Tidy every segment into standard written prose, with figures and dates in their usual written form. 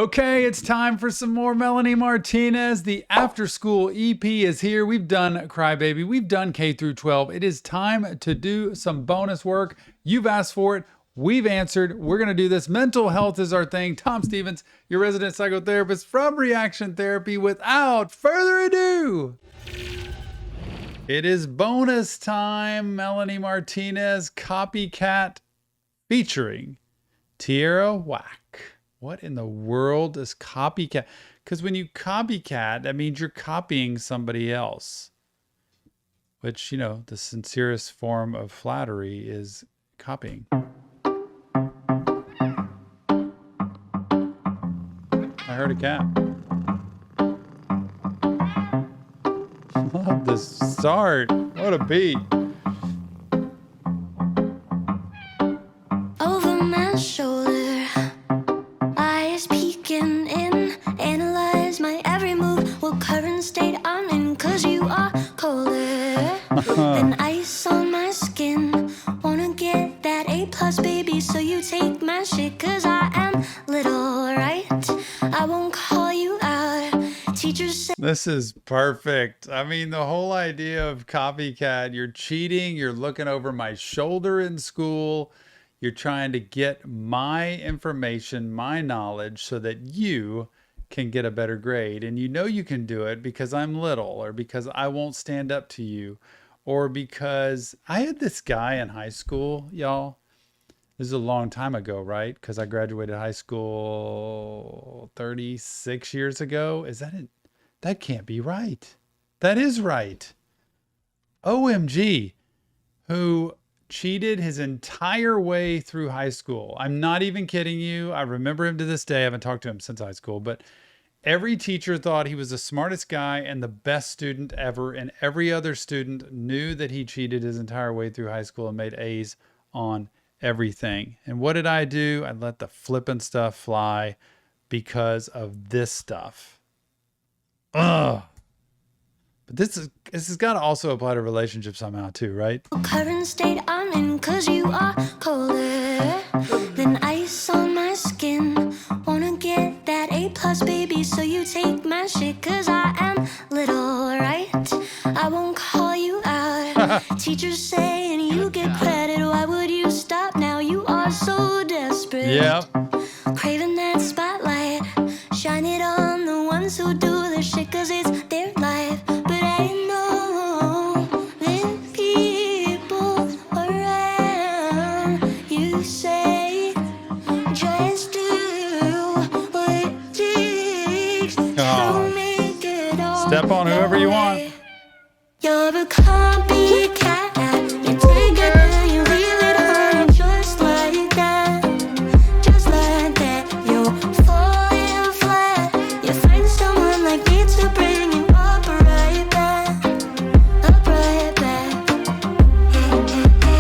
Okay, it's time for some more Melanie Martinez. The after school EP is here. We've done Crybaby. We've done K through 12. It is time to do some bonus work. You've asked for it. We've answered. We're going to do this. Mental health is our thing. Tom Stevens, your resident psychotherapist from Reaction Therapy. Without further ado, it is bonus time. Melanie Martinez, Copycat, featuring Tierra Whack. What in the world is copycat? Because when you copycat, that means you're copying somebody else. Which, you know, the sincerest form of flattery is copying. I heard a cat. Love this start. What a beat. Over my shoulder, eyes peeking in, analyze my every move, what current state I'm in, cause you are colder than ice on my skin. Wanna get that A+, baby, so you take my shit, cause I am little, right? I won't call you out. Teachers say This is perfect. I mean, the whole idea of copycat, you're cheating, you're looking over my shoulder in school, you're trying to get my information, my knowledge, so that you can get a better grade. And you know you can do it because I'm little, or because I won't stand up to you, or because I had this guy in high school, y'all. This is a long time ago, right? Because I graduated high school 36 years ago. Is that it? That can't be right. That is right. OMG, who cheated his entire way through high school. I'm not even kidding you. I remember him to this day. I haven't talked to him since high school, but every teacher thought he was the smartest guy and the best student ever. And every other student knew that he cheated his entire way through high school and made A's on everything. And what did I do? I let the flippin' stuff fly because of this stuff. Ugh. But this has got to also apply to relationships somehow too, right? current state I'm in, cause you are colder than ice on my skin. Wanna get that A+, baby, so you take my shit, cause I am little, right? I won't call you out. Teachers saying you get credit, why would you stop now? You are so desperate. Yep. Craving that spotlight, shine it on the ones who do the shit, cause it's their life. But I know that people around you say, just do what it takes to make it all. Step on whoever you want. You're a copycat. You take it and you leave it home just like that. Just like that. You're falling flat. You find someone like me to bring you up right back. Up right back.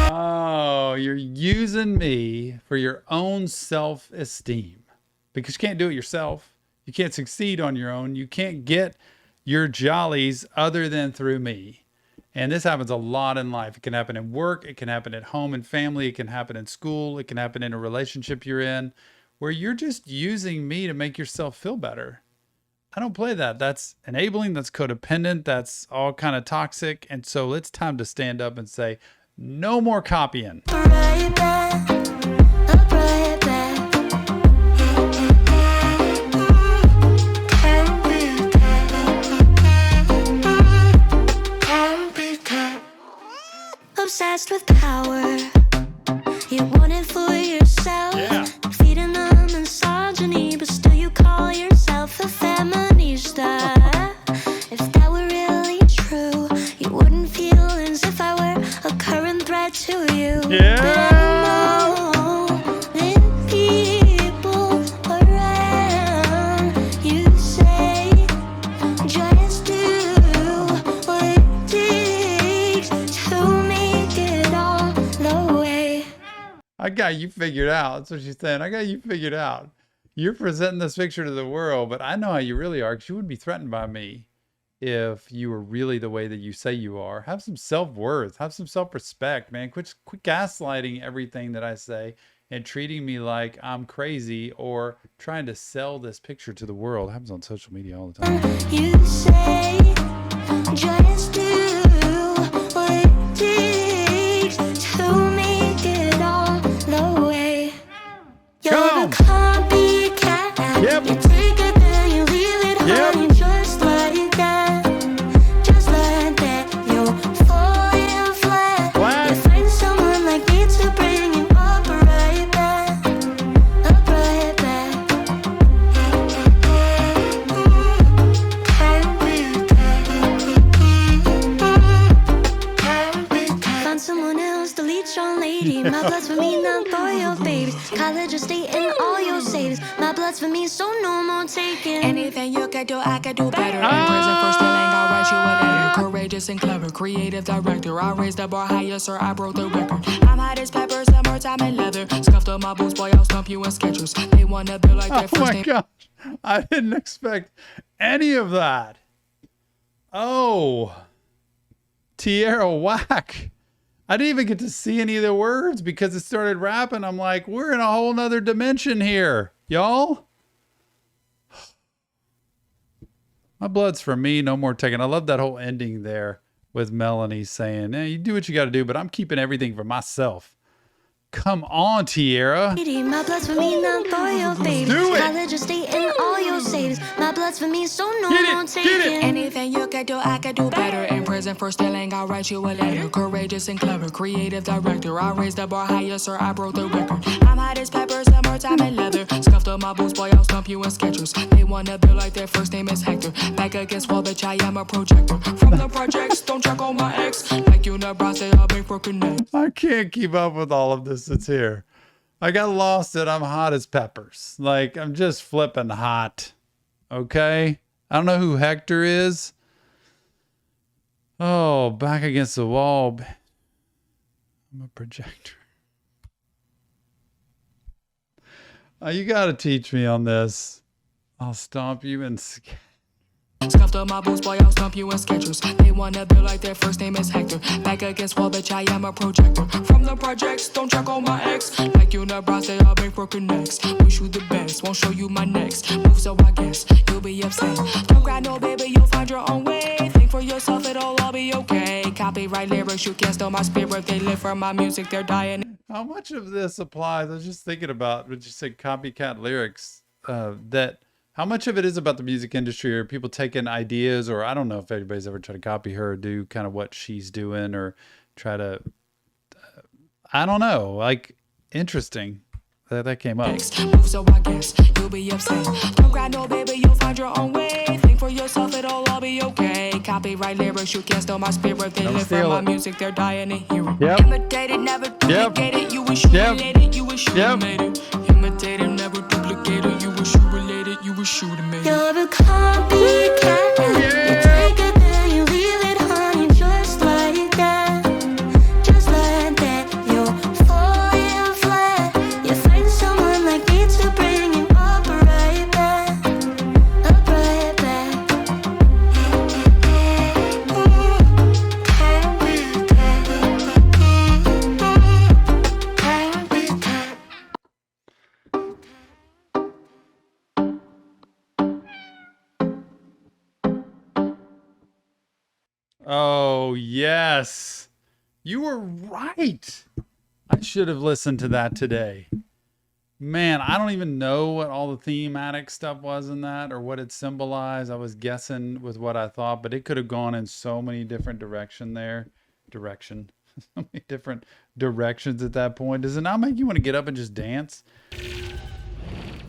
Oh, you're using me for your own self-esteem because you can't do it yourself. You can't succeed on your own. You can't get your jollies other than through me. And this happens a lot in life. It can happen in work. It can happen at home and family. It can happen in school. It can happen in a relationship you're in where you're just using me to make yourself feel better. I don't play that. That's enabling. That's codependent. That's all kind of toxic. And so it's time to stand up and say, no more copying. Right back. Up right back. Obsessed with power, you want it for yourself. Yeah. Feeding the misogyny, but still you call yourself a feminista. If that were really true, you wouldn't feel as if I were a current threat to you. Yeah. But I know that people around you say, just do what it takes to make it all the way. I got you figured out. That's what she's saying. I got you figured out. You're presenting this picture to the world, but I know how you really are because you wouldn't be threatened by me if you were really the way that you say you are. Have some self-worth. Have some self-respect, man. Quit gaslighting everything that I say and treating me like I'm crazy or trying to sell this picture to the world. It happens on social media all the time. You say just do what it takes to make it all the way. You're a copycat. Yep. You take it, then you leave it, honey, just like that. Just like that. You're falling flat. You find someone like me to bring you up right back. Up right back. Find someone else to leech on, lady. My blood's for me, not for your babies. College or state and all your savings. My blood's for me, so no more taking. Anything you can do, I can do better. In prison for stealing, I'll write you a letter. Courageous and clever, creative director. I raised the bar higher, sir, I broke the record. I'm hot as pepper, summertime and leather. Scuffed up my boots, boy, I'll stump you in Skechers. They wanna build like that Oh first my name. gosh. I didn't expect any of that. Oh. Tierra whack. I didn't even get to see any of the words because it started rapping. I'm like, we're in a whole nother dimension here, y'all. My blood's for me, no more taking. I love that whole ending there with Melanie saying, you do what you got to do, but I'm keeping everything for myself. Come on, Tierra. My blood's for me, not for your babies. Do it. College or state and all your savings. My blood's for me, so no Get it, more get it. taking. Anything you can do, I can do better. In prison for stealing, I'll write you a letter. Courageous and clever, creative director. I raised the bar higher, sir, I broke the record. I'm hot as pepper, summertime and leather. Scuffed up my boots, boy, I'll stump you in Skechers. They wanna build like their first name is Hector. Back against wall, bitch, I am a projector. From the projects, don't check on my ex. Like Unibrows, they all been for connect. I can't keep up with all of this that's here. I got lost at I'm hot as peppers. Like, I'm just flipping hot. Okay? I don't know who Hector is. Oh, back against the wall. I'm a projector. You got to teach me on this. I'll stomp you in. Scuffed up my boots, boy, I'll stump you in Skechers. They wanna build like their first name is Hector. Back against wall, bitch, I am a projector. From the projects, don't check on my ex. Like Unibrows, they all been for connects. Wish you the best, won't show you my next move, so I guess you'll be upset. Don't cry, no, baby, you'll find your own way. Think for yourself, it'll all be okay. Copyright lyrics, you can't steal my spirit. They live for my music, they're dying. How much of this applies? I was just thinking about when you said copycat lyrics, that how much of it is about the music industry or people taking ideas, or I don't know if anybody's ever tried to copy her or do kind of what she's doing or try to, I don't know, like interesting that came up. Move, so I guess you'll be upset. Don't cry, no, baby, you'll find your own way. Think for yourself, it'll all be okay. Copyright lyrics, you can't steal my spirit. They live for my music, they're dying to hear it. Yep. Imitate it, never duplicate it. You wish you related, you wish you made it. Imitate it, never duplicate it. You wish you related, you wish you made it. You're a copycat. You take it, then you leave it, honey, just like that. Just like that. You're falling flat. You find someone like me to bring you up right back. Up right back. Oh, yes. You were right. I should have listened to that today. Man, I don't even know what all the thematic stuff was in that or what it symbolized. I was guessing with what I thought, but it could have gone in so many different so many different directions at that point. Does it not make you want to get up and just dance?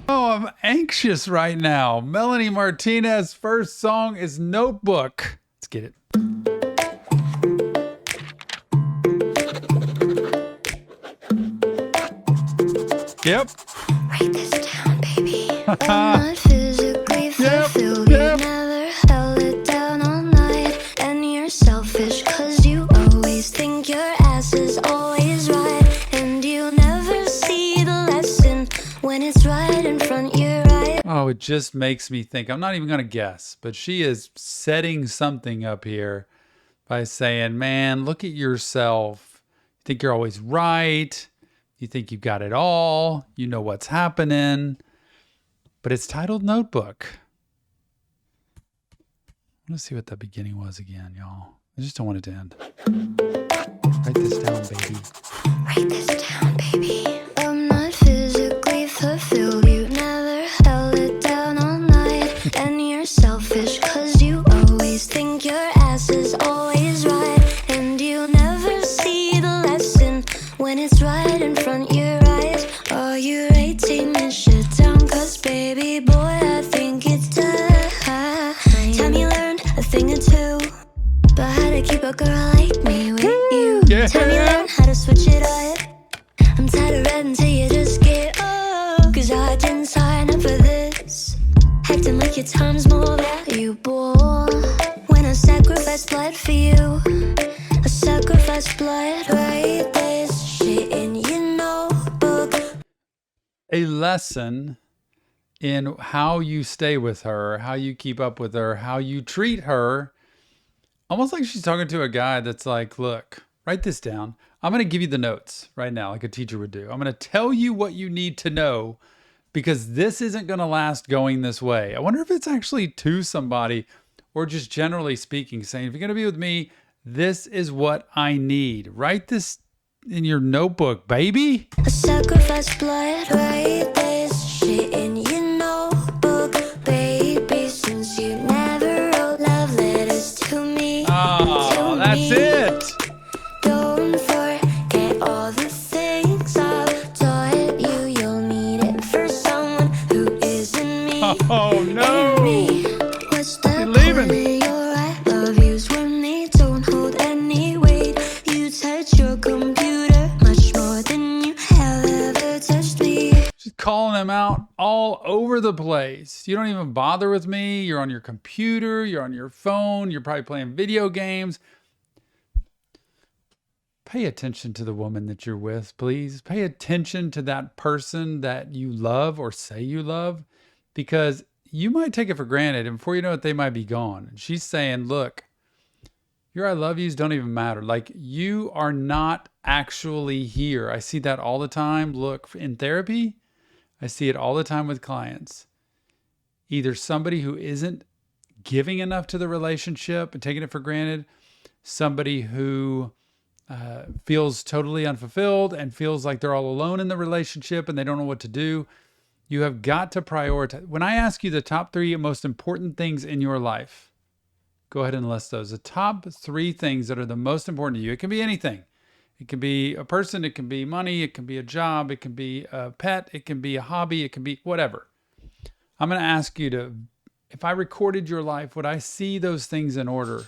Oh, I'm anxious right now. Melanie Martinez's first song is Notebook. Let's get it. Yep. Write this down, baby. I'm not physically fulfilled. You never held it down all night. And you're selfish, cause you always think your ass is always right. And you never see the lesson when it's right in front your eye. Oh, it just makes me think. I'm not even going to guess, but she is setting something up here by saying, man, look at yourself. You think you're always right. You think you've got it all. You know what's happening. But it's titled Notebook. Let's see what the beginning was again, y'all. I just don't want it to end. Write this down, baby. Write this down, baby. I'm not physically fulfilled. You never held it down all night. And you're selfish cause you always think your ass is always right. And you never see the lesson when it's right in front your eyes. Oh, you're 18 and shit down cause baby boy, I think it's time. Time you learned a thing or two about how to keep a girl like me with you. Yeah. Time you learn how to switch it up. I'm tired of red until you just get up. Cause I didn't sign up for this. Acting like your time's more valuable. When I sacrifice blood for you, I sacrifice blood. Write this shit in your notebook. A lesson in how you stay with her, how you keep up with her, how you treat her. Almost like she's talking to a guy that's like, look, write this down. I'm going to give you the notes right now, like a teacher would do. I'm going to tell you what you need to know because this isn't going to last going this way. I wonder if it's actually to somebody or just generally speaking, saying, if you're going to be with me, this is what I need. Write this in your notebook, baby. I sacrifice blood. Write this shit in your notebook, baby. Since you never wrote love letters to me. Oh, that's it. Don't forget all the things I've taught you. You'll need it for someone who isn't me. Oh, no. Me. What's the You're leaving. point of your I love yous when they don't hold any weight? You touch your computer much more than you have ever touched me. Just calling him out all over the place. You don't even bother with me. You're on your computer. You're on your phone. You're probably playing video games. Pay attention to the woman that you're with, please. Pay attention to that person that you love or say you love, because you might take it for granted, and before you know it, they might be gone. And she's saying, look, your I love yous don't even matter. Like, you are not actually here. I see that all the time. Look, in therapy, I see it all the time with clients. Either somebody who isn't giving enough to the relationship and taking it for granted, somebody who feels totally unfulfilled and feels like they're all alone in the relationship and they don't know what to do. You have got to prioritize. When I ask you the top 3 most important things in your life, go ahead and list those. The top 3 things that are the most important to you. It can be anything. It can be a person. It can be money. It can be a job. It can be a pet. It can be a hobby. It can be whatever. I'm going to ask you to, if I recorded your life, would I see those things in order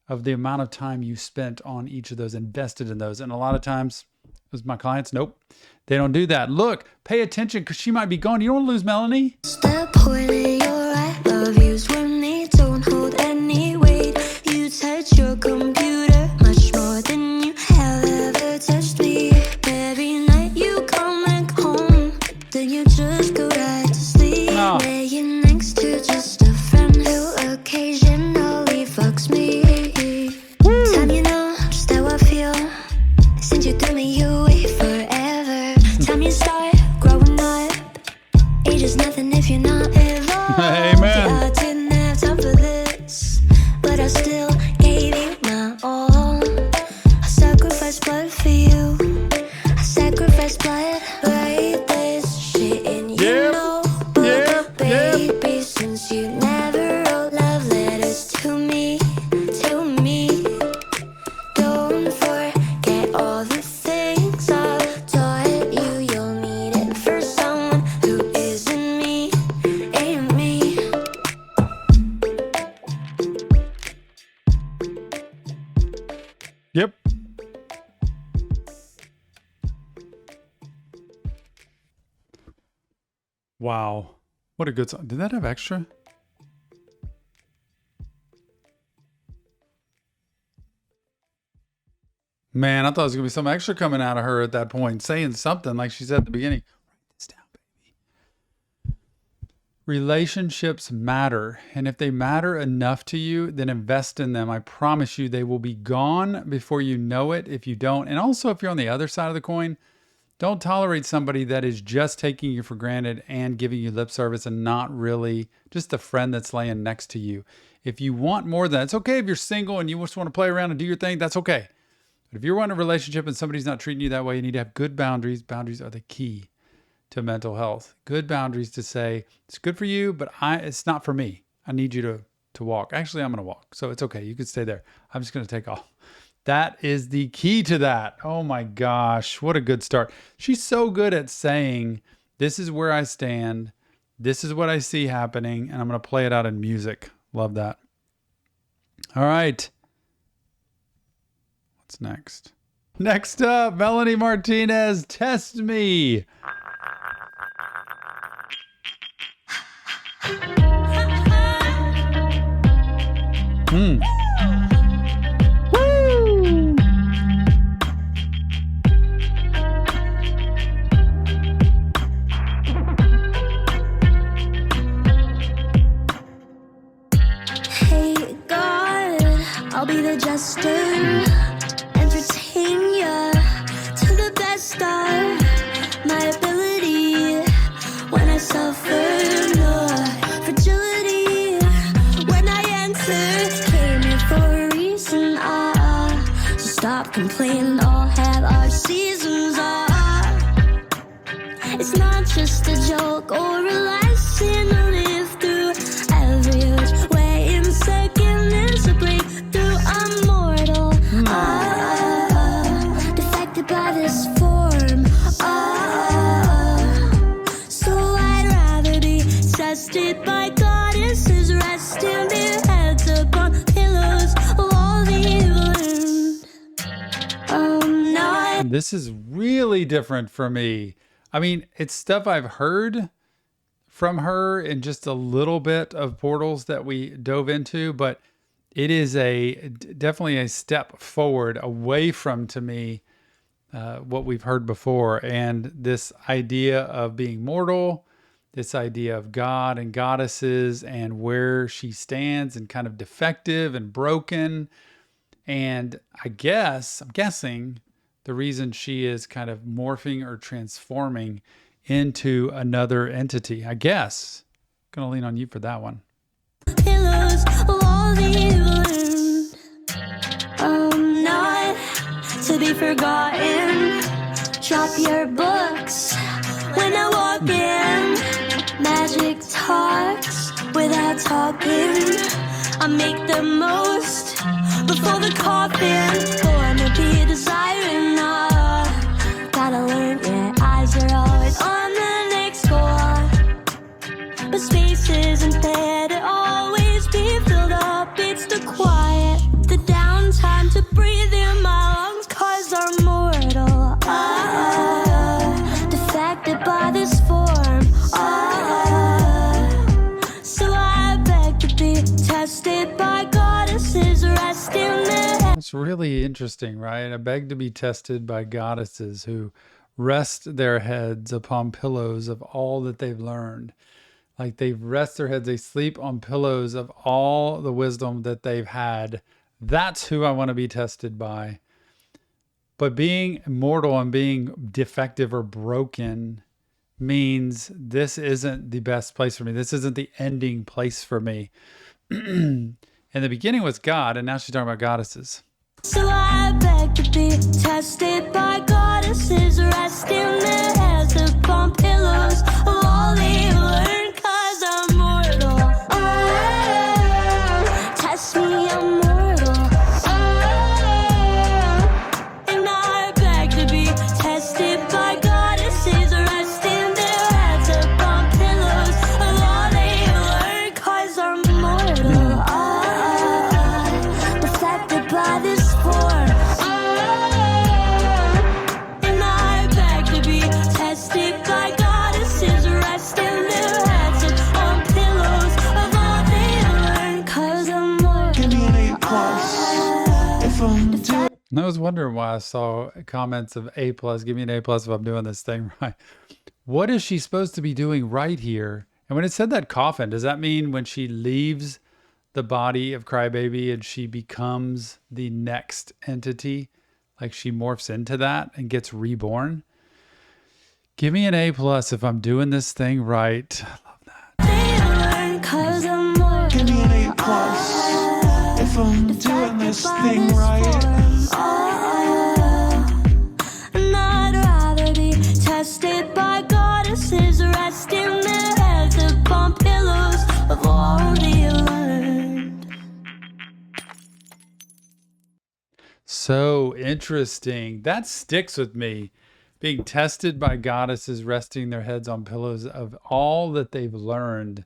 of the amount of time you spent on each of those, invested in those? And a lot of times, with my clients, nope, they don't do that. Look, pay attention because she might be gone. You don't want to lose Melanie. Step point in your I love yous when they don't hold any weight. You touch your computer much more than you have ever touched me. Every night you come back home, then you just go right to sleep. No. Laying next to just a friend who occasionally fucks me. Time you know just how I feel. Since you threw me away forever. Time you start growing up. Age is nothing if you're not evolved. Amen. Yeah, I didn't have time for this, but I still gave you my all. I sacrificed blood for you. I sacrificed blood. Write this shit in your notebook, baby. Since you never wrote love letters to me, to me. Don't forget all the things I've taught you. You'll need it for someone who isn't me, ain't me. Yep. Wow. What a good song. Did that have extra? Man, I thought it was going to be some extra coming out of her at that point, saying something like she said at the beginning. Write this down, baby. Relationships matter. And if they matter enough to you, then invest in them. I promise you they will be gone before you know it if you don't. And also, if you're on the other side of the coin, Don't tolerate somebody that is just taking you for granted and giving you lip service and not really just a friend that's laying next to you. If you want more than that, it's okay if you're single and you just want to play around and do your thing, that's okay. But if you're wanting a relationship and somebody's not treating you that way, you need to have good boundaries. Boundaries are the key to mental health. Good boundaries to say, it's good for you, but it's not for me. I need you to walk. Actually, I'm going to walk. So it's okay. You can stay there. I'm just going to take off. That is the key to that. Oh my gosh, what a good start. She's so good at saying, this is where I stand. This is what I see happening. And I'm going to play it out in music. Love that. All right. What's next? Next up, Melanie Martinez, Test Me. Woo! Hey God, I'll be the jester, entertain ya to the best of my ability. When I suffer no fragility, when I enter, came here for a reason. So stop complaining, all have our seasons. It's not just a joke or a lesson to live through. Every which way in second is a breakthrough. I'm mortal, defected by this form. So I'd rather be tested by goddesses, resting their heads upon pillows of all they've learned. I'm not. This is really different for me. I mean, it's stuff I've heard from her in just a little bit of portals that we dove into, but it is definitely a step forward away from, to me, what we've heard before. And this idea of being mortal, this idea of God and goddesses and where she stands and kind of defective and broken. And I'm guessing the reason she is kind of morphing or transforming into another entity. I guess. Gonna lean on you for that one. Pillows of all they've learned. Not to be forgotten. Drop your books when I walk in. Magic talks without talking. I make the most before the coffin. Born to be desiring. Gotta learn, yeah. Eyes are always on the next goal. But space isn't there to always be filled up. It's the quiet, the downtime to breathe in my lungs, 'cause I'm mortal. Defected by this form. So I beg to be tested by goddesses, resting there. It's really interesting, right? I beg to be tested by goddesses who rest their heads upon pillows of all that they've learned. Like they rest their heads, they sleep on pillows of all the wisdom that they've had. That's who I want to be tested by. But being mortal and being defective or broken means this isn't the best place for me. This isn't the ending place for me. In the beginning was God, and now she's talking about goddesses. So I beg to be tested by goddesses, resting their heads upon pillows of all they've learned, 'cause I'm mortal. Test me, I'm mortal. And I beg to be tested by goddesses, resting their heads upon pillows of all they've learned, 'cause I'm mortal. Defected by this form. And I beg to be tested by goddesses, resting their heads upon pillows of all they learned, 'cause I'm mortal. Give me an A+ if I'm doing. I was wondering why I saw comments of A+. Give me an A+ if I'm doing this thing right. What is she supposed to be doing right here? And when it said that coffin, does that mean when she leaves the body of Crybaby and she becomes the next entity, like she morphs into that and gets reborn? Give me an A+ if I'm doing this thing right. Cause I'm more Give me an A plus if I'm doing this thing right. And I'd rather be tested by goddesses resting their heads upon pillows of all they learned. So interesting. That sticks with me. Being tested by goddesses resting their heads on pillows of all that they've learned.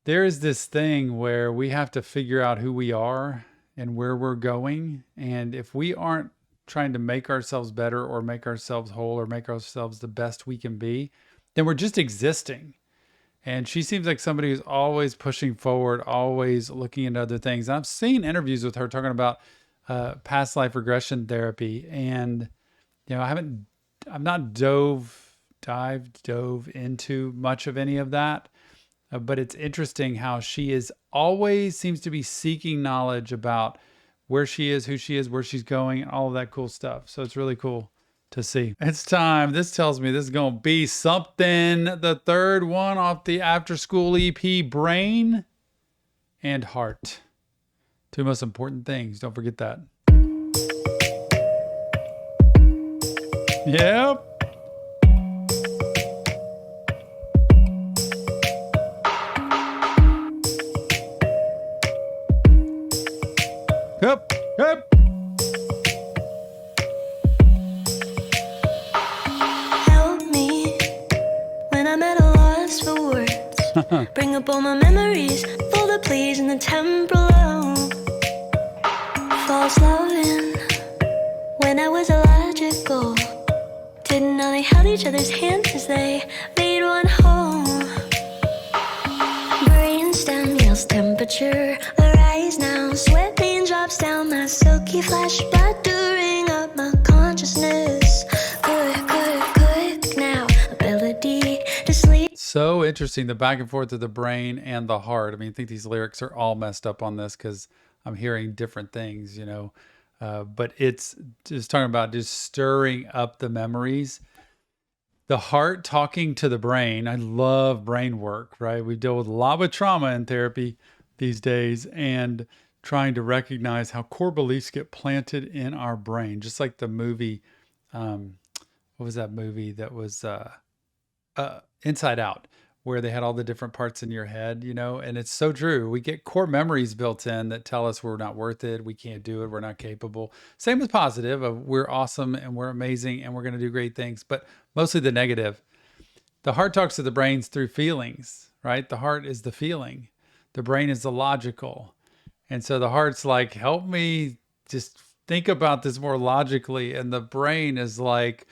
There is this thing where we have to figure out who we are and where we're going. And if we aren't trying to make ourselves better or make ourselves whole or make ourselves the best we can be, then we're just existing. And she seems like somebody who's always pushing forward, always looking into other things. And I've seen interviews with her talking about past life regression therapy. And, I've not dove into much of any of that. But it's interesting how she is always seems to be seeking knowledge about where she is, who she is, where she's going, and all of that cool stuff. So it's really cool to see. It's time. This tells me this is going to be something. The third one off the After School EP, Brain and Heart. Two most important things. Don't forget that. Yep. Yep. Yep. Help me when I'm at a loss for words. Bring up all my memories, for the pleas and the temporal. False loving when I was illogical. Didn't know they held each other's hands as they made one whole. Brainstem yells temperature. Arise now, sweat pain drops down my silky flesh, battering up my consciousness. Quick now, ability to sleep. So interesting, the back and forth of the brain and the heart. I mean, I think these lyrics are all messed up on this because I'm hearing different things, but it's just talking about just stirring up the memories. The heart talking to the brain. I love brain work, right? We deal with a lot with trauma in therapy these days and trying to recognize how core beliefs get planted in our brain. Just like the movie, what was that movie that was Inside Out, where they had all the different parts in your head, and it's so true. We get core memories built in that tell us we're not worth it, we can't do it, we're not capable. Same with positive, of we're awesome and we're amazing and we're going to do great things, but mostly the negative. The heart talks to the brains through feelings, right? The heart is the feeling. The brain is the logical. And so the heart's like, help me just think about this more logically. And the brain is like,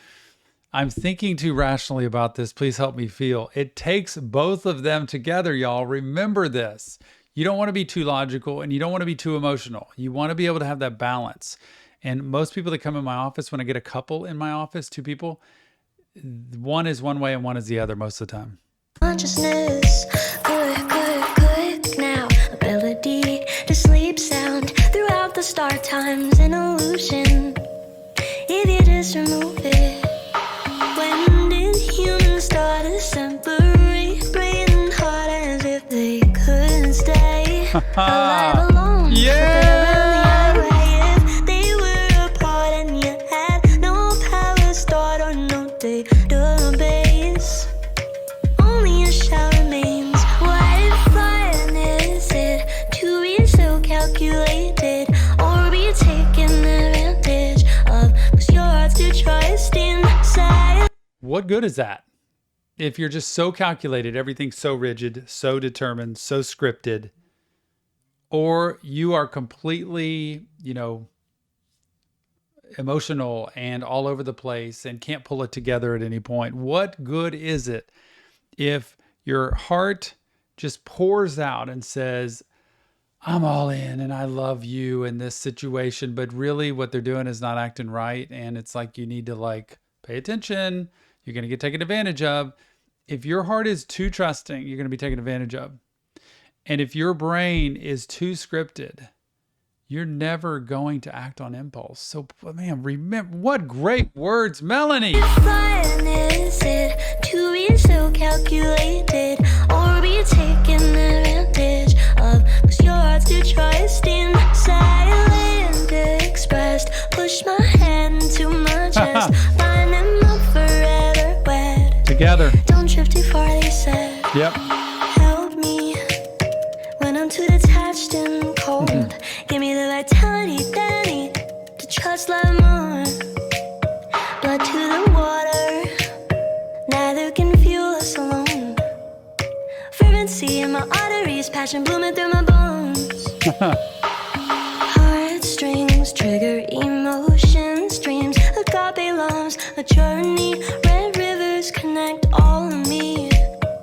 I'm thinking too rationally about this. Please help me feel. It takes both of them together, y'all. Remember this. You don't want to be too logical and you don't want to be too emotional. You want to be able to have that balance. And most people that come in my office, when I get a couple in my office, two people, one is one way and one is the other most of the time. Consciousness, quick now, ability to sleep sound throughout the star times, an illusion. If you just remove it, when did humans start to separate brain and heart as if they couldn't stay alive alone? Yeah! If they were apart and you had no power start or no database, only a shell remains. What fun is it to be so calculated or be taken advantage of? 'Cause your heart's to trust inside. What good is that? If you're just so calculated, everything's so rigid, so determined, so scripted, or you are completely, emotional and all over the place and can't pull it together at any point. What good is it if your heart just pours out and says, I'm all in and I love you in this situation, but really what they're doing is not acting right. And it's like, you need to pay attention. You're going to get taken advantage of. If your heart is too trusting, you're going to be taken advantage of. And if your brain is too scripted, you're never going to act on impulse. So, man, remember, what great words, Melanie. Fun is it to be so calculated or be taken advantage of? 'Cause your heart's to trust in silent expressed. Push my hand to my chest, line them up forever wet. Together. Don't drift too far, they said. Yep. Help me when I'm too detached and cold. Give me the vitality that I need to trust love more. Blood to the water, neither can fuel us alone. Fervency in my arteries, passion blooming through my bones. Heartstrings trigger emotions, dreams, agape loves, a journey. Red rivers connect all of me.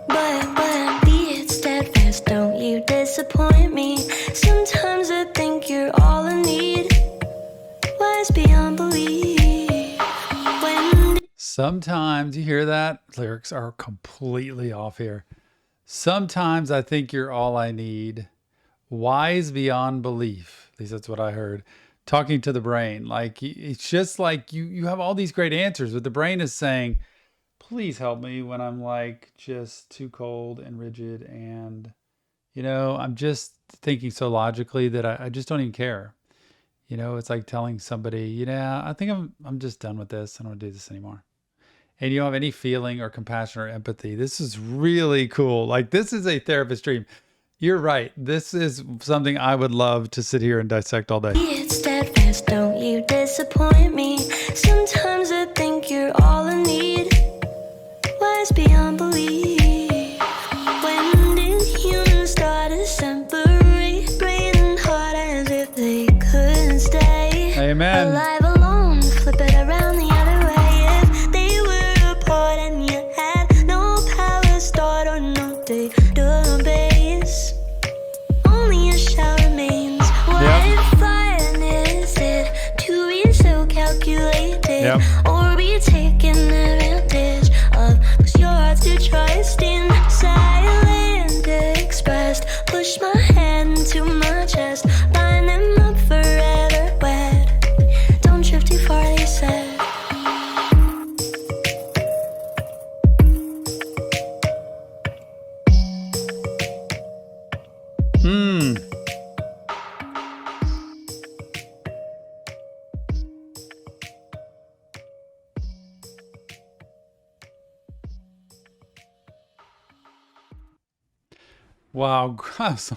But be it steadfast, don't you disappoint me. Sometimes I think you're all I need. Wise beyond belief. When Sometimes, you hear that? Lyrics are completely off here. Sometimes I think you're all I need. Wise beyond belief. At least that's what I heard. Talking to the brain. Like, it's just like you have all these great answers, but the brain is saying, please help me when I'm like just too cold and rigid. And, I'm just thinking so logically that I just don't even care. It's like telling somebody, I think I'm just done with this. I don't want to do this anymore. And you don't have any feeling or compassion or empathy. This is really cool. Like, this is a therapist dream. You're right. This is something I would love to sit here and dissect all day. be it steadfast, don't you disappoint me. Sometimes I think you're all I need. Wise beyond belief. When did humans start to separate brain and heart as if they couldn't stay? Amen. Alive alone, flip it around the other way. If they were apart and you had no power, start or no database, only a shell remains. What fun is it to be so calculated Yep. or be taken advantage of? 'Cause your heart's to trust in silent expressed. Push my hand to my chest, line them up forever wet. Don't drift too far, they said. Wow. Gross.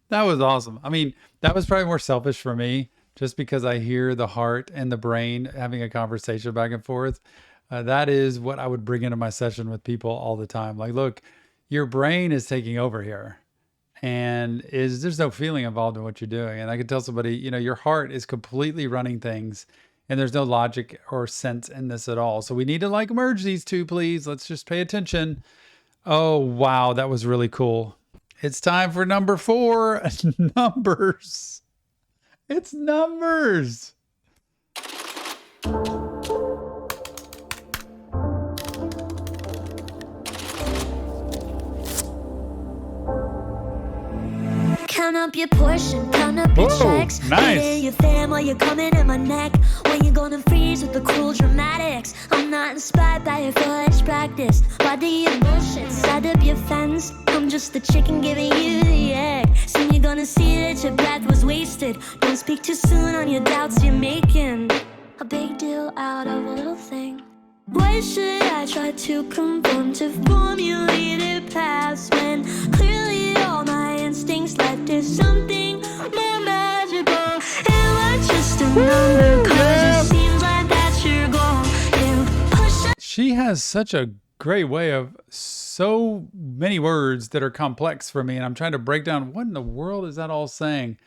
That was awesome. I mean, that was probably more selfish for me just because I hear the heart and the brain having a conversation back and forth. That is what I would bring into my session with people all the time. Like, look, your brain is taking over here and there's no feeling involved in what you're doing. And I could tell somebody, your heart is completely running things and there's no logic or sense in this at all. So we need to like merge these two, please. Let's just pay attention. Oh, wow. That was really cool. It's time for number 4, numbers. It's numbers. Count up your portion, count up your Whoa, checks. nice. Pay your fam while you're coming in my neck. When you're gonna freeze with the cruel dramatics. I'm not inspired by your foolish practice. Why do you bullshit? Set up your fence. I'm just the chicken giving you the egg. Soon you're gonna see that your breath was wasted. Don't speak too soon on your doubts you're making a big deal out of a little thing. Why should I try to conform to formulated paths when clearly all my instincts led to something more magical? Am I just a number? 'Cause it seems like that's your goal. You push She has such a great way of so many words that are complex for me. And I'm trying to break down what in the world is that all saying?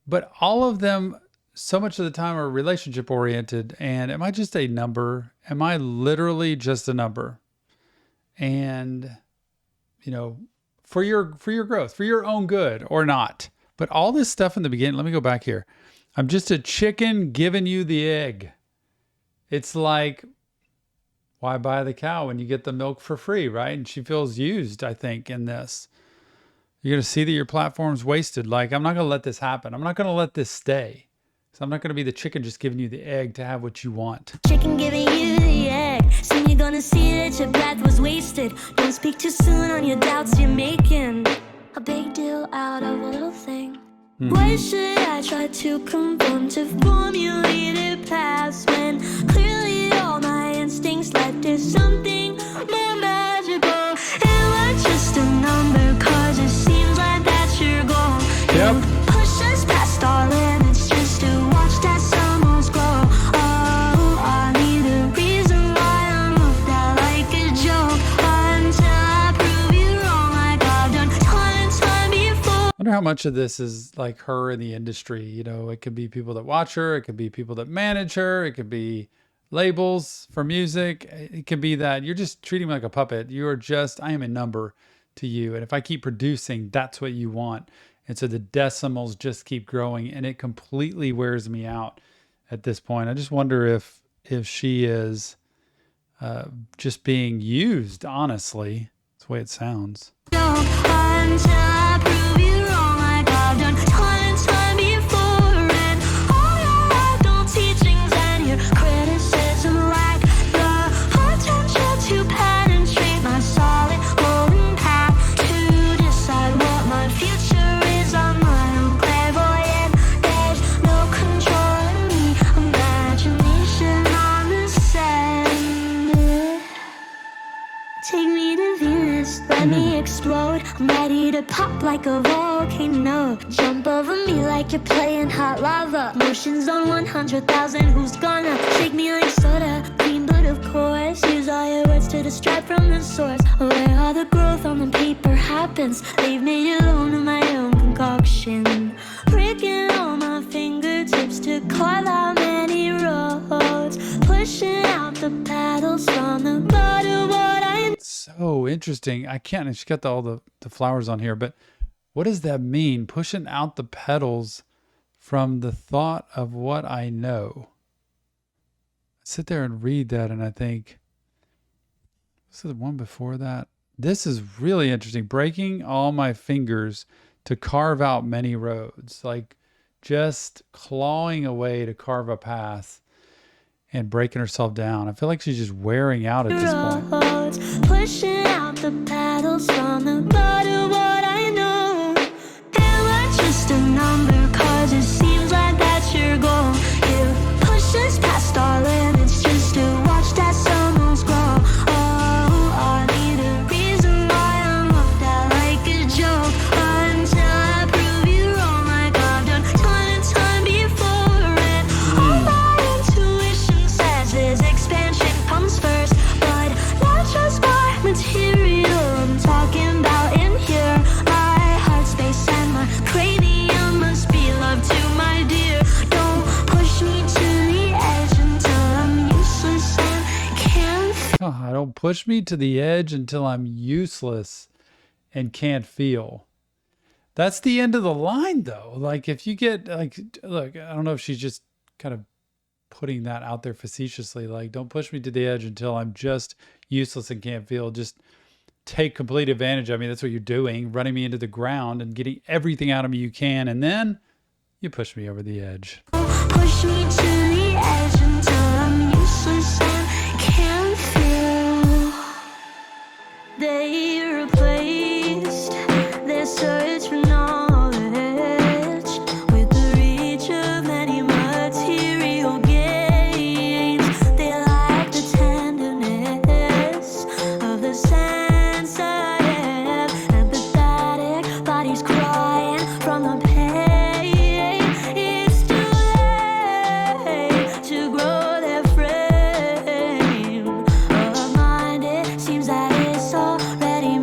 But all of them, so much of the time, are relationship oriented. And am I just a number? Am I literally just a number? And, for your growth, for your own good or not. But all this stuff in the beginning, let me go back here. I'm just a chicken giving you the egg. It's like, why buy the cow when you get the milk for free, right? And she feels used, I think, in this. You're going to see that your platform's wasted. Like, I'm not going to let this happen. I'm not going to let this stay. So I'm not going to be the chicken just giving you the egg to have what you want. Chicken giving you the egg. Soon you're gonna see that your breath was wasted. Don't speak too soon on your doubts. You're making a big deal out of a little thing. Why should I try to conform to formulated paths when clearly all my instincts led to something more magical? Am I just a number? Cause it seems like that's your goal. Yep. You push us past our limits just to watch that summers grow. Oh, I need a reason why I'm looked at like a joke until I prove you wrong like I've done time and time before. I wonder how much of this is like her in the industry. You know, it could be people that watch her. It could be people that manage her. It could be labels for music. It could be that you're just treating me like a puppet. You are just, I am a number to you. And if I keep producing, that's what you want. And so the decimals just keep growing, and it completely wears me out at this point. I just wonder if she is just being used, honestly. That's the way it sounds. Until I prove you wrong like I've done time and time before. And all your adult teachings and your criticism lack the potential to penetrate my solid golden path to decide what my future is on my own clairvoyant. There's no control in me, imagination on the sand. Take me to Venus, let me explode. I'm ready to pop like a volcano. Jump over me like you're playing hot lava. Motions on 100,000, who's gonna shake me like soda? Clean but of course, use all your words to distract from the source. Where all the growth on the paper happens, leave me alone in my own concoction. Breaking all my fingertips to carve out many roads. Pushing out the paddles from the bottom of what I So interesting. I can't, she's got all the flowers on here, but what does that mean? Pushing out the petals from the thought of what I know. I sit there and read that and I think, this is the one before that. This is really interesting. Breaking all my fingers to carve out many roads, like just clawing away to carve a path and breaking herself down. I feel like she's just wearing out at this point. roads, pushing out the paddles from the bottom of what I know. Am I just a number? Cause it seems like that's your goal. You push us past our limits just to watch that summers grow. Oh, I need a reason why I'm looked at like a joke until I prove you wrong like I've done time and time before. And all my intuition says is expansion comes first, but not just my material I'm talking about in here. My heart space and my cranium must be love to my dear. Don't push me to the edge until I'm useless and can't Oh, don't push me to the edge until I'm useless and can't feel. That's the end of the line, though. Like, if you get, like, look, I don't know if she's just kind of putting that out there facetiously. Like, don't push me to the edge until I'm just useless and can't feel. Just take complete advantage of me. That's what you're doing, running me into the ground and getting everything out of me you can. And then you push me over the edge. push me to the edge until I'm useless and can't feel. They replaced their search for knowledge with the reach of many material gains. They lack the tenderness of the sensitive, empathetic bodies crying from the pain. It's too late to grow their frame of mind. It seems that it's already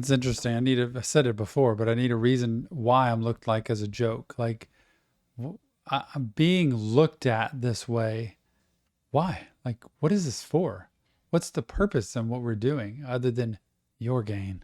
It's interesting. I said it before, but I need a reason why I'm looked like as a joke. Like, I'm being looked at this way. Why? Like, what is this for? What's the purpose in what we're doing other than your gain?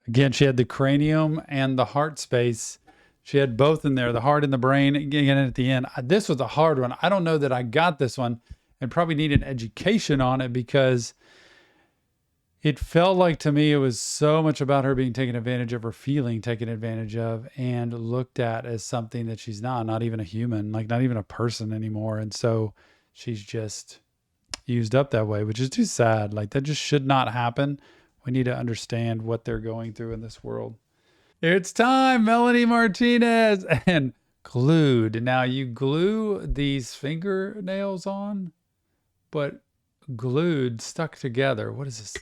Again, she had the cranium and the heart space. She had both in there, the heart and the brain. Again, at the end, this was a hard one. I don't know that I got this one, and probably need an education on it, because it felt like to me it was so much about her being taken advantage of, or feeling taken advantage of, and looked at as something that she's not even a human, like not even a person anymore. And so she's just used up that way, which is too sad. Like, that just should not happen. We need to understand what they're going through in this world. It's time, Melanie Martinez, and glued. Now, you glue these fingernails on, but glued, stuck together. What is this?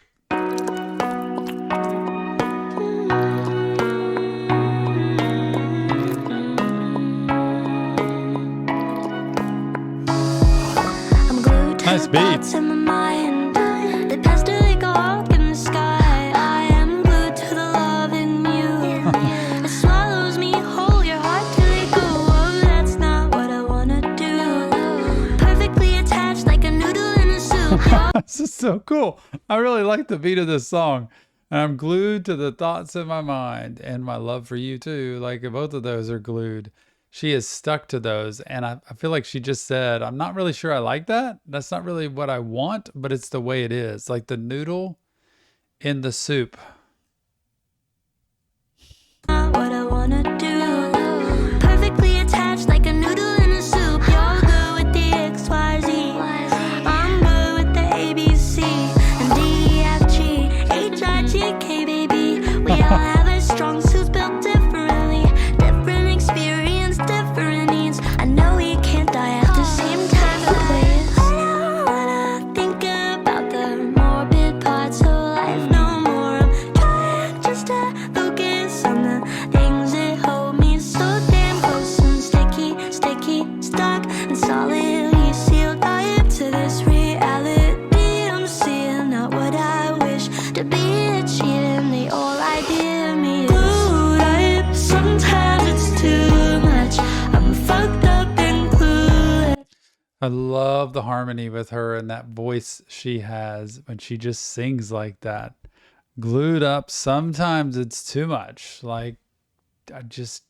Nice beats. This is so cool. I really like the beat of this song. And I'm glued to the thoughts in my mind, and my love for you too. Like, both of those are glued. She is stuck to those. And I feel like she just said, I'm not really sure I like that. That's not really what I want, but it's the way it is. Like the noodle in the soup. What I wanna do. Perfectly attached like a noodle in a soup. You're good with the XYZ. I'm good with the ABC and DEFGHIJK, baby. We all have our strong suits built differently. Different experience, different needs. I know we can't die at the same time or place. I don't wanna think about the morbid parts of life no more. I'm trying just to focus on the things that hold me so damn close and sticky, stuck and solidly sealed. I am to this reality I'm seeing, not what I wish to be. Achieving the old idea of me is glued up. Sometimes it's too much. I'm fucked up and clueless. I love the harmony with her and that voice she has when she just sings like that. Glued up. Sometimes it's too much. Like, it's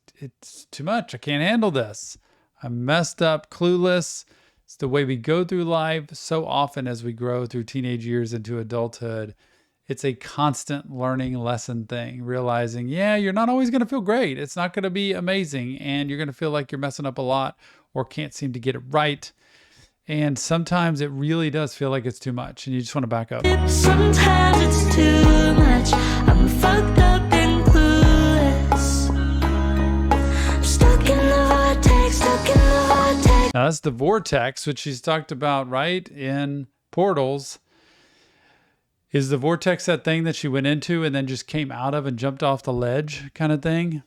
too much. I can't handle this. I'm messed up, clueless. It's the way we go through life so often as we grow through teenage years into adulthood. It's a constant learning lesson thing, realizing, yeah, you're not always going to feel great. It's not going to be amazing. And you're going to feel like you're messing up a lot or can't seem to get it right. And sometimes it really does feel like it's too much, and you just want to back up. Sometimes it's too much. I'm fucked up and clueless. I'm stuck in the vortex, stuck in the vortex. Now, that's the vortex, which she's talked about, right, in Portals. Is the vortex that thing that she went into and then just came out of and jumped off the ledge kind of thing?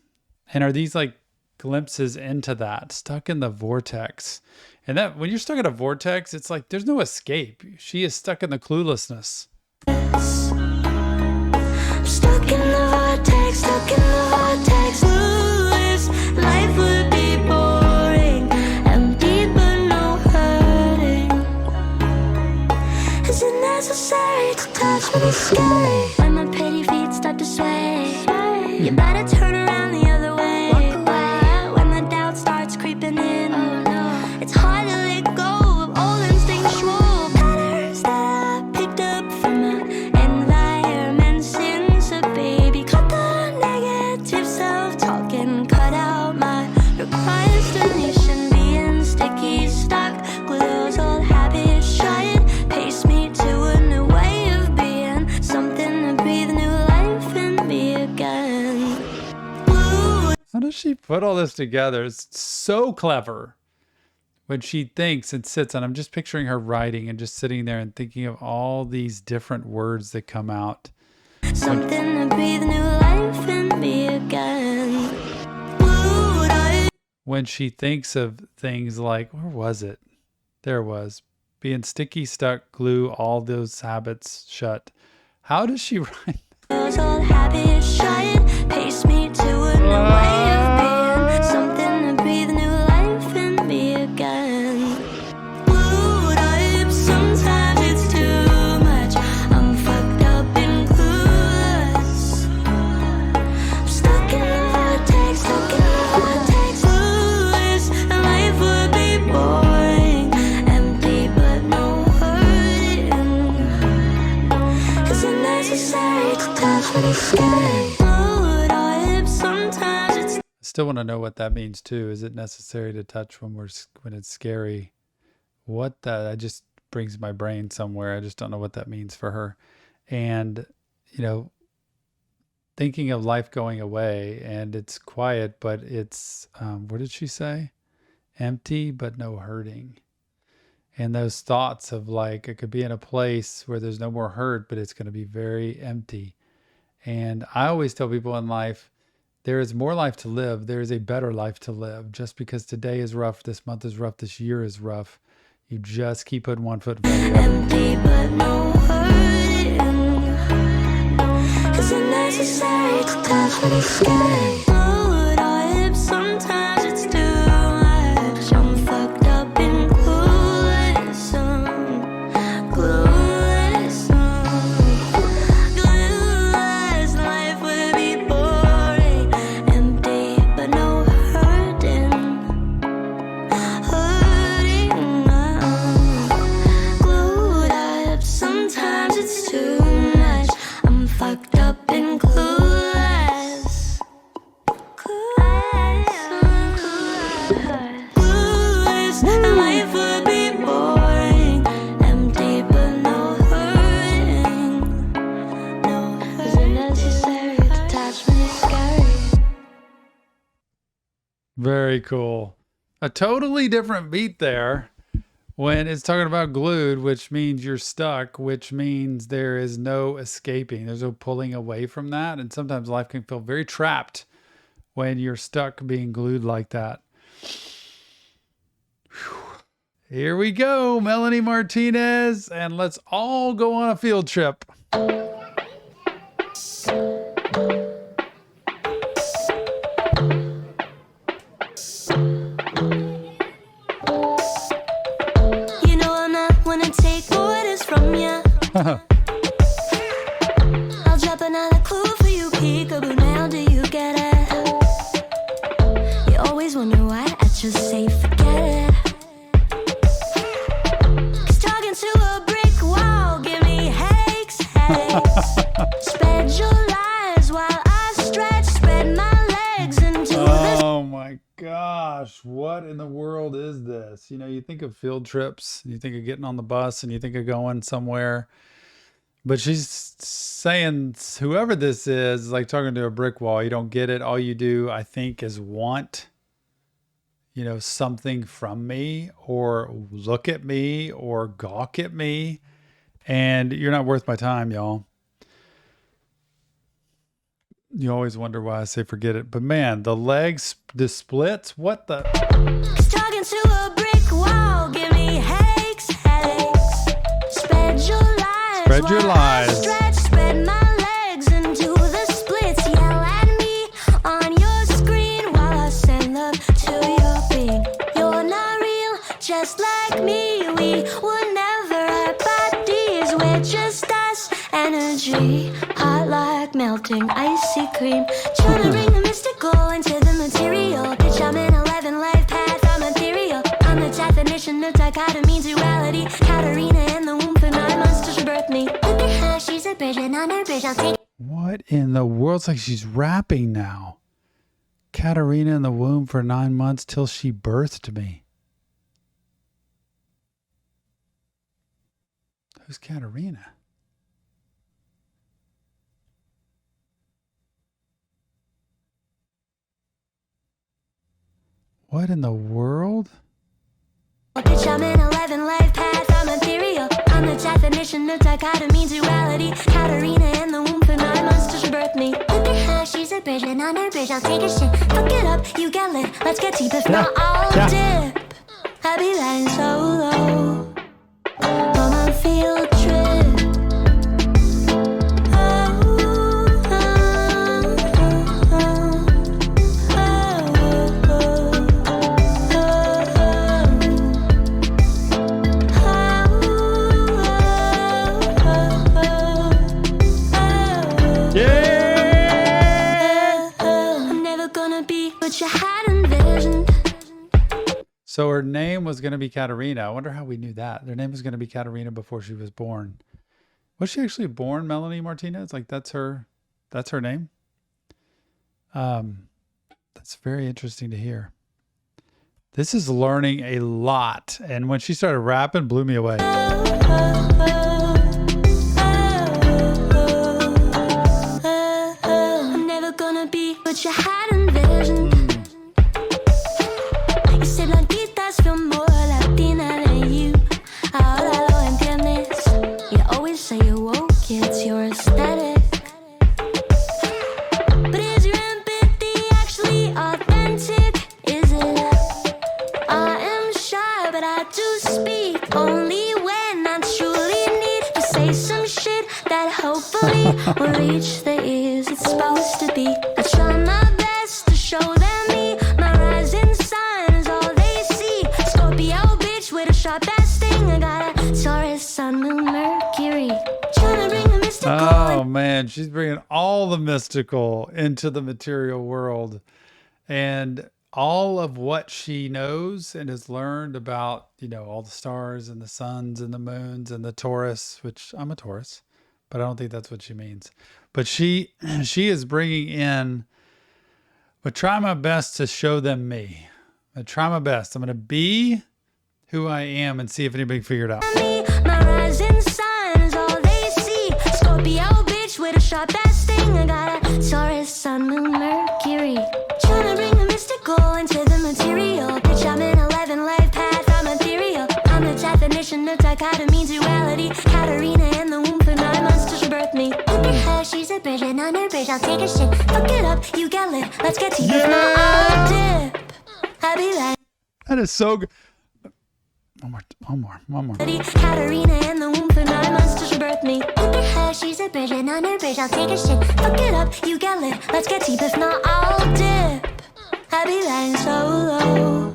And are these like glimpses into that? Stuck in the vortex. And that when you're stuck in a vortex, it's like there's no escape. She is stuck in the cluelessness. I'm stuck in the vortex, stuck in the vortex. Clueless, life would be boring, empty but no hurting. Is it necessary to touch when it's scary? When my pretty feet start to sway, you better turn around the other way. When the doubt starts creeping in, it's hard to let go of old instinctual patterns that I picked up from the environment since a baby. Cut the negative self-talking, cut out my procrastination, being sticky, stuck. Glue those old habits shut, pace me to a new way of being, something to breathe new life in me again. put all this together. It's so clever when she thinks and sits, and I'm just picturing her writing and just sitting there and thinking of all these different words that come out. Something to breathe new life in me again. Would I When she thinks of things like, where was it? There it was. Being sticky, stuck, glue, all those habits shut. How does she write? was all happy as trying, pace me to a new way of being. Something to breathe new life in me again. Would I? Sometimes it's too much. I'm fucked up and clueless. I'm stuck in the vortex, clueless. And life would be boring, empty but no hurting. Is it necessary to touch what is scary? Would I? Sometimes it's I still want to know what that means too. Is it necessary to touch when it's scary? What that just brings my brain somewhere. I just don't know what that means for her. And thinking of life going away, and it's quiet, but it's what did she say? Empty but no hurting. And those thoughts of like, it could be in a place where there's no more hurt, but it's going to be very empty. And I always tell people in life, there is more life to live. There is a better life to live. Just because today is rough, this month is rough, this year is rough, you just keep putting one foot in front of the other. empty but no hurting. Is it necessary to touch what is scary? Would I? Sometimes it's too much. I'm fucked up and clueless. Clueless. Clueless. Life would be boring, empty but no hurting. Hurting. Glued up. Sometimes it's too much. I'm fucked up and clueless. Clueless. And life would be boring, empty but no hurting. No, is it necessary to touch me scary? Very cool. A totally different beat there when it's talking about glued, which means you're stuck, which means there is no escaping. There's no pulling away from that. And sometimes life can feel very trapped when you're stuck being glued like that. Whew. Here we go, Melanie Martinez, and let's all go on a field trip. You know I'm not one to take orders from ya. I'll drop another clue for you, peekaboo. Now do you get it? You always wonder why I just say forget it. 'Cause talking to a brick wall give me headaches, headaches. Spread your lies while I stretch, spread my legs into the Oh my gosh, what in the world is this? You think of field trips, you think of getting on the bus, and you think of going somewhere. But she's saying whoever this is like talking to a brick wall. You don't get it. All you do, I think, is want, something from me, or look at me, or gawk at me. And you're not worth my time, y'all. You always wonder why I say forget it. But man, the legs, the splits, what the? 'Cause talking to a brick wall give me headaches, headaches. Spread your lies. Spread your while lies. I stretch, spread my legs into the splits. Yell at me on your screen while I send love to your being. You're not real, just like me. We were never our bodies. We're just us. Energy, hot like melting icy cream. Trying to bring the mystical into the material. Bitch, I'm an 11 life path from ethereal. I'm the definition of dichotomy, duality. Katarina in the womb for 9 months till she birthed me. Look at her, she's a bridge, and on her bridge I'll take. What in the world? It's like she's rapping now. Katarina in the womb for 9 months till she birthed me. Who's Katarina? What in the world? Bitch, I'm an 11 life path, I'm ethereal. I'm the definition of dichotomy, duality. Katarina in the womb for 9 months till she birthed me. Look at her, she's a bridge, and on her bridge I'll take a shit. Fuck it up, you get lit, let's get deep, if not I'll dip. I'll be riding solo on a field trip. So her name was going to be Katarina. I wonder how we knew that. Their name was going to be Katarina before she was born. Was she actually born Melanie Martinez? Like that's her name? That's very interesting to hear. This is learning a lot. And when she started rapping, blew me away. I'm never gonna be what you had envisioned. You said Blanquitas feel more Latina than you. Ahora lo entiendes. You always say you're woke, it's your aesthetic. But is your empathy actually authentic? Is it? I am shy, but I do speak only when I truly need to say some shit that hopefully will reach the ears it's supposed to be. I try my best to show them me. My rising sign is all they see. Scorpio bitch with a sharp ass sting. I got a Taurus, Sun, Moon, Mercury. Trying to bring the mystical. Oh man, she's bringing all the mystical into the material world. And all of what she knows and has learned about, all the stars and the suns and the moons and the Taurus, which I'm a Taurus, but I don't think that's what she means. But she is bringing in, but try my best to show them me. I try my best. I'm going to be who I am and see if anybody can figure it out. My rising sign is all they see. Scorpio bitch with a sharp ass sting. I got a Taurus, Sun, Moon, Mercury. Trying to bring the mystical into the material. Bitch, I'm an 11 life path, I'm ethereal. I'm the definition of dichotomy, duality. Katarina in the womb for 9 months till she birthed me. Look at her, she's a bridge, and on her bridge I'll take a shit. Fuck it up, you get lit, let's get deep, if not I'll dip. I'll be right. That is so good. One more. Katarina in the womb for 9 months till she birthed me. Look at her, she's a bridge, and on her bridge I'll take a shit. Fuck it up, you get lit, let's get deep, if not I'll dip. I'll be riding solo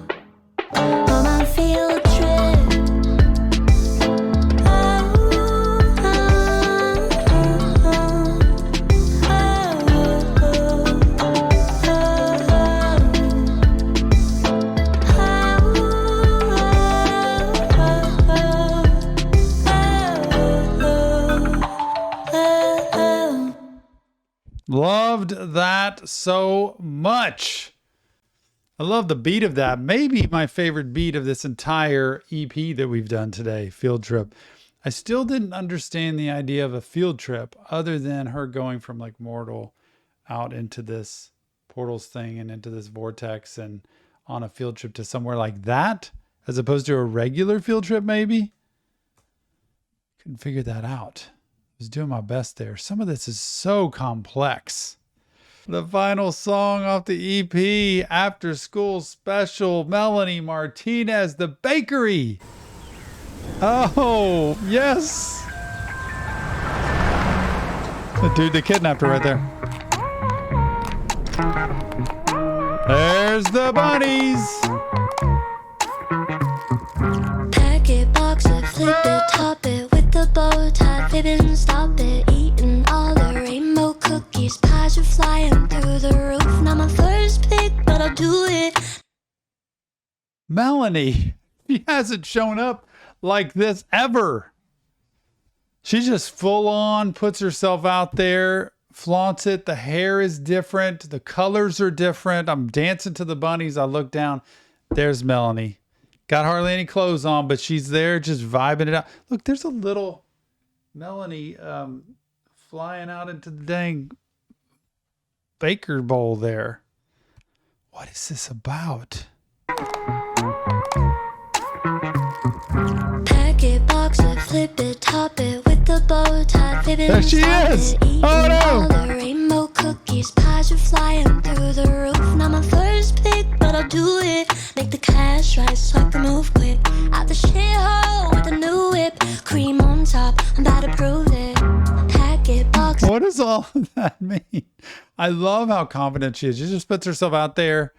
on my field trip. Loved that so much. I love the beat of that. Maybe my favorite beat of this entire EP that we've done today, Field Trip. I still didn't understand the idea of a field trip other than her going from like mortal out into this portals thing and into this vortex and on a field trip to somewhere like that, as opposed to a regular field trip maybe. Couldn't figure that out. I was doing my best there. Some of this is so complex. The final song off the EP, After School Special, Melanie Martinez, The Bakery. Oh, yes. The dude that kidnapped her right there. There's the bunnies. Pack it, box it, flip it, top it with the bow tie, fibbing, stop it, eating all the rainbow cookies, pies are flying through the roof. Not my first pick, but I'll do it. Melanie, she hasn't shown up like this ever. She just full on puts herself out there, flaunts it. The hair is different. The colors are different. I'm dancing to the bunnies. I look down. There's Melanie. Got hardly any clothes on, but she's there just vibing it out. Look, there's a little Melanie flying out into the dang baker bowl there. What is this about? Pack it, box it, flip it, top it with the bow tie, flip it. There she is. Oh no. All the rainbow cookies, pies are flying through the roof. Not my first pick, but I'll do it. Make the cash right so I can move quick. Out the shithole with a new whip, cream on top. I'm about to prove it. Pack it, box it. What does all of that mean? I love how confident she is. She just puts herself out there.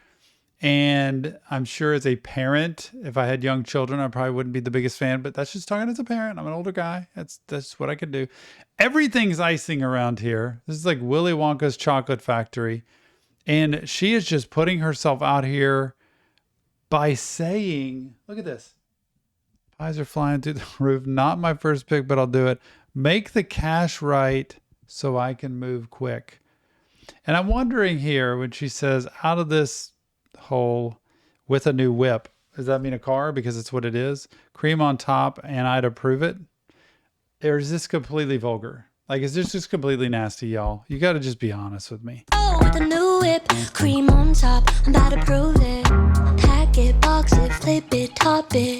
And I'm sure as a parent, if I had young children, I probably wouldn't be the biggest fan, but that's just talking as a parent. I'm an older guy. That's what I could do. Everything's icing around here. This is like Willy Wonka's chocolate factory. And she is just putting herself out here by saying, look at this. Pies are flying through the roof. Not my first pick, but I'll do it. Make the cash right so I can move quick. And I'm wondering here when she says out of this hole with a new whip, does that mean a car? Because it's what it is. Cream on top and I'd approve it. Or is this completely vulgar? Like, is this just completely nasty, y'all? You got to just be honest with me. Oh, with a new whip, cream on top. I'm about to prove it. Pack it, box it, flip it, top it.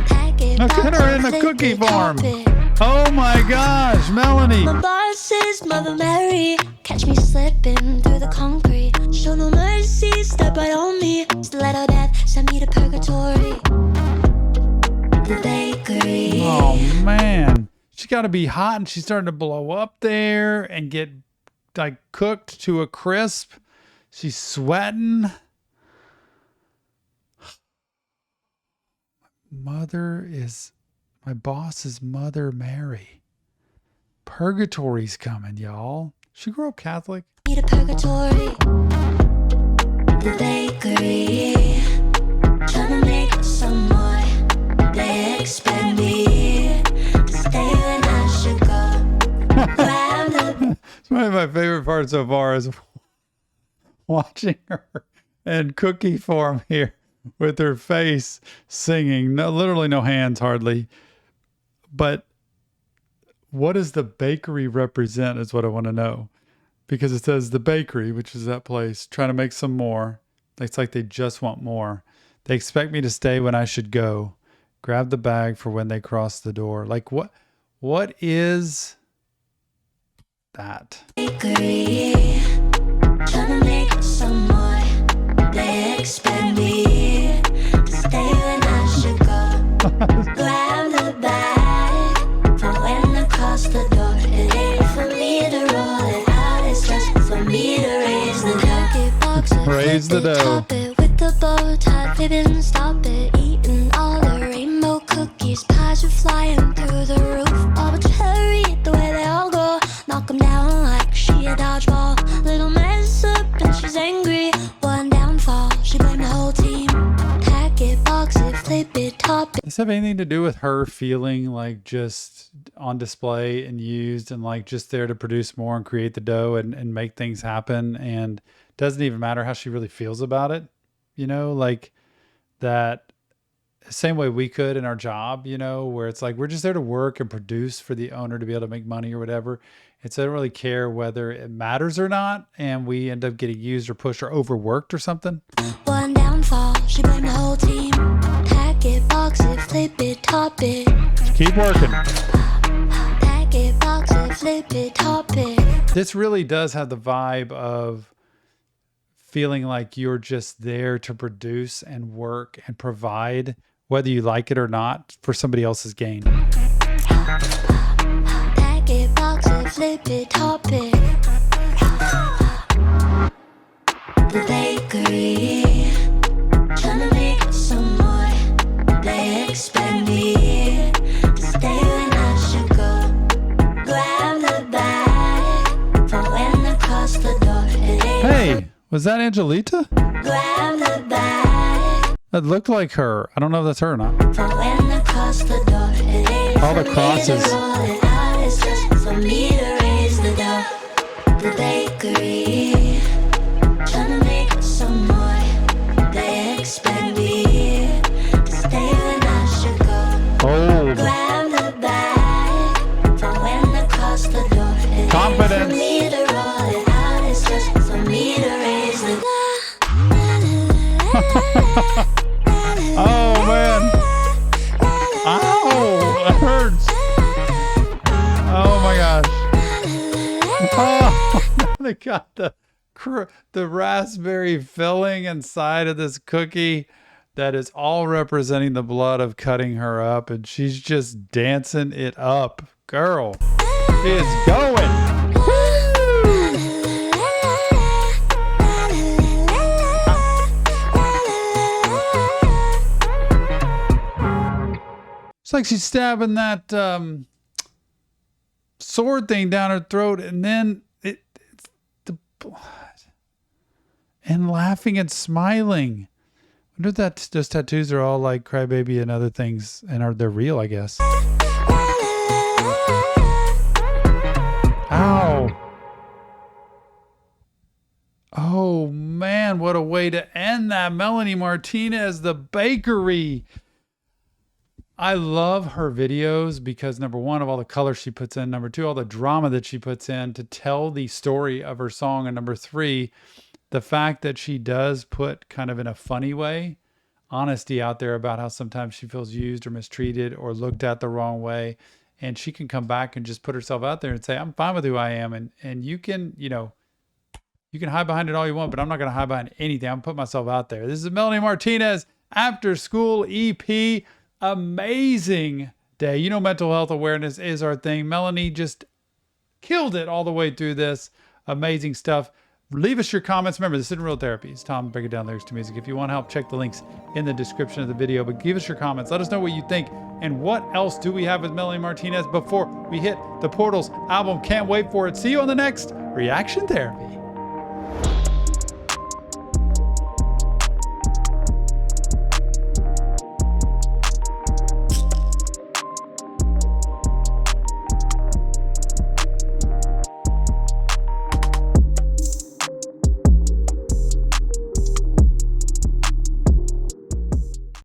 Pack it, Look at box her it, in the flip cookie it, top form. it. Oh my gosh, Melanie. My boss is Mother Mary. Catch me slipping through the concrete. Show no mercy, step right on me. Stiletto death, send me to purgatory. The bakery. Oh man. She got to be hot and she's starting to blow up there and get like cooked to a crisp. She's sweating. My boss is Mother Mary. Purgatory's coming, y'all. She grew up Catholic. Need a purgatory. The bakery. Trying to make some more. They expect me to stay when I should go. Grab the It's one of my favorite parts so far is watching her in cookie form here with her face singing. No, literally no hands hardly. But what does the bakery represent is what I want to know. Because it says the bakery, which is that place, trying to make some more. It's like they just want more. They expect me to stay when I should go. Grab the bag for when they cross the door. Like what is that? bakery. Trying to make some more. They expect me to stay when I should go. Grab the bag for when I cross the door. It ain't for me to roll it out. It's just for me to raise the dough. Raise the dough. Top it with the bow tie, flip it and stop it. Eating all the rainbow cookies, pies are flying through the roof. All the cherry, the way they all go. Knock 'em down like she a dodgeball. Little mess up and she's angry. One downfall, she blamed the whole team. Pack it, box it, flip it, top it. Does this have anything to do with her feeling like just on display and used and like just there to produce more and create the dough and make things happen? And doesn't even matter how she really feels about it, you know, like that same way we could in our job, you know, where it's like we're just there to work and produce for the owner to be able to make money or whatever. And so I don't really care whether it matters or not. And we end up getting used or pushed or overworked or something. One downfall, she blamed the whole team. Pack it, box it, flip it, top it. Keep working. Pack it, box it, flip it, top it. This really does have the vibe of feeling like you're just there to produce and work and provide, whether you like it or not, for somebody else's gain. Pack it, box it, flip it, top it. The bakery. Trying to make some more. They expect me to stay when I should go. Grab the bag for when I cross the door. It ain't Hey, was that Angelita? grab the bag That looked like her. I don't know if that's her or not. for when I cross the door. It ain't All the for me crosses. to roll it out. It's just for me to raise the dough. The bakery. Trying to make some more. They expect me to stay when I should go. Oh, Grab the bag for when I cross the door. It ain't Confidence. for me to roll it out. It's just for me to raise the dough. got the raspberry filling inside of this cookie that is all representing the blood of cutting her up, and she's just dancing it up. Girl, she is going. It's like she's stabbing that sword thing down her throat, and then it's the blood, and laughing and smiling. I wonder if those tattoos are all like crybaby and other things, and they're real, I guess. Ow. Oh man, what a way to end that. Melanie Martinez, the bakery. I love her videos because number one, of all the color she puts in, number two, all the drama that she puts in to tell the story of her song, and number three, the fact that she does put kind of in a funny way, honesty out there about how sometimes she feels used or mistreated or looked at the wrong way. And she can come back and just put herself out there and say, I'm fine with who I am. And you can, you can hide behind it all you want, but I'm not going to hide behind anything. I'm putting myself out there. This is Melanie Martinez, After School EP. Amazing day. Mental health awareness is our thing. Melanie just killed it all the way through this. Amazing stuff. Leave us your comments. Remember, this isn't real therapy. It's Tom breaking down lyrics to music. If you want help, check the links in the description of the video. But give us your comments. Let us know what you think. And what else do we have with Melanie Martinez before we hit the Portals album? Can't wait for it. See you on the next Reaction Therapy.